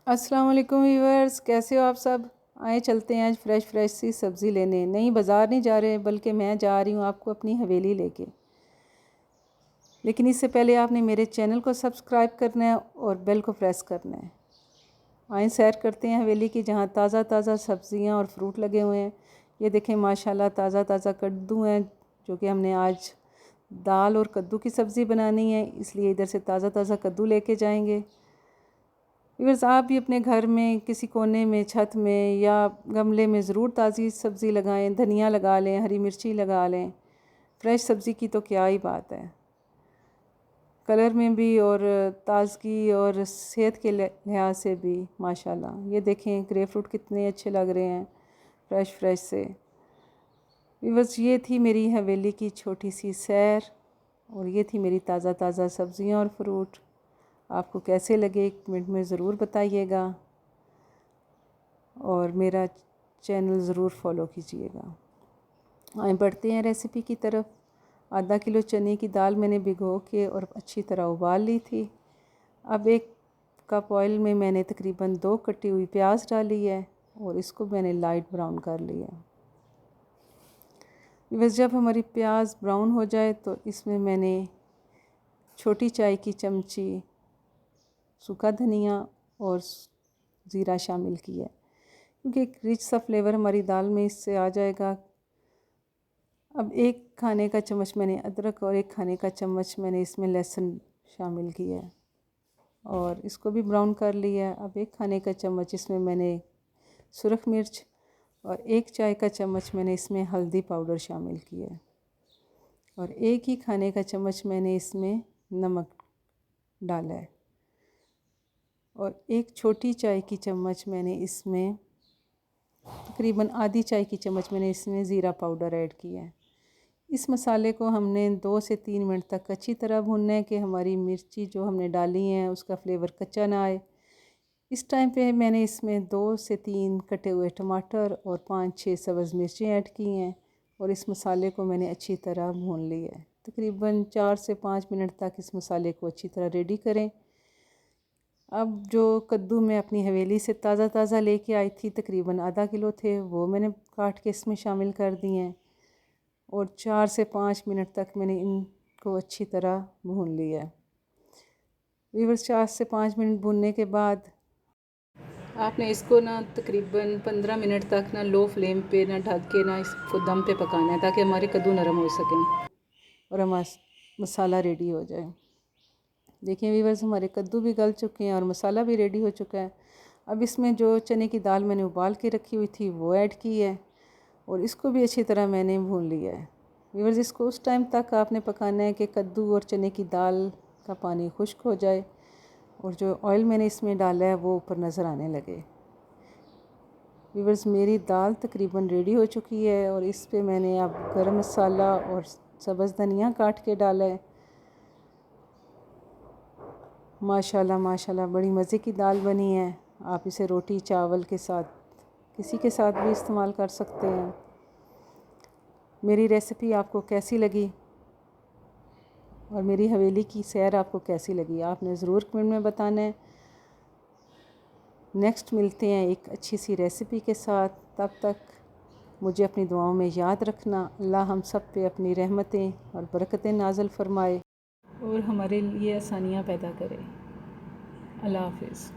अस्सलाम वालेकुम व्यूअर्स, कैसे हो आप सब। आए चलते हैं आज फ्रेश सी सब्ज़ी लेने। नहीं, बाज़ार नहीं जा रहे, बल्कि मैं जा रही हूँ आपको अपनी हवेली लेके। लेकिन इससे पहले आपने मेरे चैनल को सब्सक्राइब करना है और बेल को प्रेस करना है। आए सैर करते हैं हवेली की, जहाँ ताज़ा ताज़ा सब्ज़ियाँ और फ्रूट लगे हुए हैं। ये देखें माशाल्लाह ताज़ा ताज़ा कद्दू हैं, जो कि हमने आज दाल और कद्दू की सब्ज़ी बनानी है, इसलिए इधर से ताज़ा ताज़ा कद्दू लेके जाएंगे। व्यूअर्स, आप भी अपने घर में किसी कोने में, छत में या गमले में ज़रूर ताज़ी सब्ज़ी लगाएं। धनिया लगा लें, हरी मिर्ची लगा लें। फ्रेश सब्ज़ी की तो क्या ही बात है, कलर में भी और ताज़गी और सेहत के लिहाज से भी माशाल्लाह। ये देखें ग्रे फ्रूट कितने अच्छे लग रहे हैं, फ्रेश से। व्यूअर्स, ये थी मेरी हवेली की छोटी सी सैर और ये थी मेरी ताज़ा ताज़ा सब्ज़ियाँ और फ्रूट। आपको कैसे लगे एक मिनट में ज़रूर बताइएगा और मेरा चैनल ज़रूर फॉलो कीजिएगा। आए बढ़ते हैं रेसिपी की तरफ। आधा किलो चने की दाल मैंने भिगो के और अच्छी तरह उबाल ली थी। अब एक कप ऑयल में मैंने तकरीबन 2 कटी हुई प्याज डाली है और इसको मैंने लाइट ब्राउन कर लिया। बस जब हमारी प्याज ब्राउन हो जाए तो इसमें मैंने छोटी चाय की चमची सूखा धनिया और ज़ीरा शामिल किया, क्योंकि एक रिच सा फ्लेवर हमारी दाल में इससे आ जाएगा। अब 1 खाने का चम्मच मैंने अदरक और 1 खाने का चम्मच मैंने इसमें लहसुन शामिल किया और इसको भी ब्राउन कर लिया। अब 1 खाने का चम्मच इसमें मैंने सुरख मिर्च और 1 चाय का चम्मच मैंने इसमें हल्दी पाउडर शामिल किया और 1 ही खाने का चम्मच मैंने इसमें नमक डाला है और 1 छोटी चाय की चम्मच मैंने इसमें तकरीबन आधी चाय की चम्मच मैंने इसमें ज़ीरा पाउडर ऐड किया है। इस मसाले को हमने 2 से 3 मिनट तक अच्छी तरह भूनना है कि हमारी मिर्ची जो हमने डाली हैं उसका फ्लेवर कच्चा ना आए। इस टाइम पे मैंने इसमें 2 से 3 कटे हुए टमाटर और 5-6 सब्ज़ मिर्चें ऐड की हैं और इस मसाले को मैंने अच्छी तरह भून लिया है। तकरीबन 4 से 5 मिनट तक इस मसाले को अच्छी तरह रेडी करें। अब जो कद्दू मैं अपनी हवेली से ताज़ा लेके आई थी, तकरीबन आधा किलो थे, वो मैंने काट के इसमें शामिल कर दिए हैं और 4 से 5 मिनट तक मैंने इनको अच्छी तरह भून लिया है। व्यूअर्स, 4 से 5 मिनट भूनने के बाद आपने इसको ना तकरीबन 15 मिनट तक ना लो फ्लेम पे ना ढक के ना इसको दम पे पकाना है, ताकि हमारे कद्दू नरम हो सकें और हमारा मसाला रेडी हो जाए। देखिए व्यूअर्स, हमारे कद्दू भी गल चुके हैं और मसाला भी रेडी हो चुका है। अब इसमें जो चने की दाल मैंने उबाल के रखी हुई थी वो ऐड की है और इसको भी अच्छी तरह मैंने भून लिया है। व्यूअर्स, इसको उस टाइम तक आपने पकाना है कि कद्दू और चने की दाल का पानी खुश्क हो जाए और जो ऑयल मैंने इसमें डाला है वो ऊपर नज़र आने लगे। व्यूअर्स, मेरी दाल तकरीबन रेडी हो चुकी है और इस पे मैंने अब गरम मसाला और सब्ज़ धनिया काट के डाला है। माशाल्लाह बड़ी मज़े की दाल बनी है। आप इसे रोटी चावल के साथ, किसी के साथ भी इस्तेमाल कर सकते हैं। मेरी रेसिपी आपको कैसी लगी और मेरी हवेली की सैर आपको कैसी लगी, आपने ज़रूर कमेंट में बताना है। नेक्स्ट मिलते हैं एक अच्छी सी रेसिपी के साथ। तब तक मुझे अपनी दुआओं में याद रखना। अल्लाह हम सब पे अपनी रहमतें और बरकतें नाज़िल फरमाए और हमारे लिए आसानियाँ पैदा करे। अल्लाह हाफ़िज़।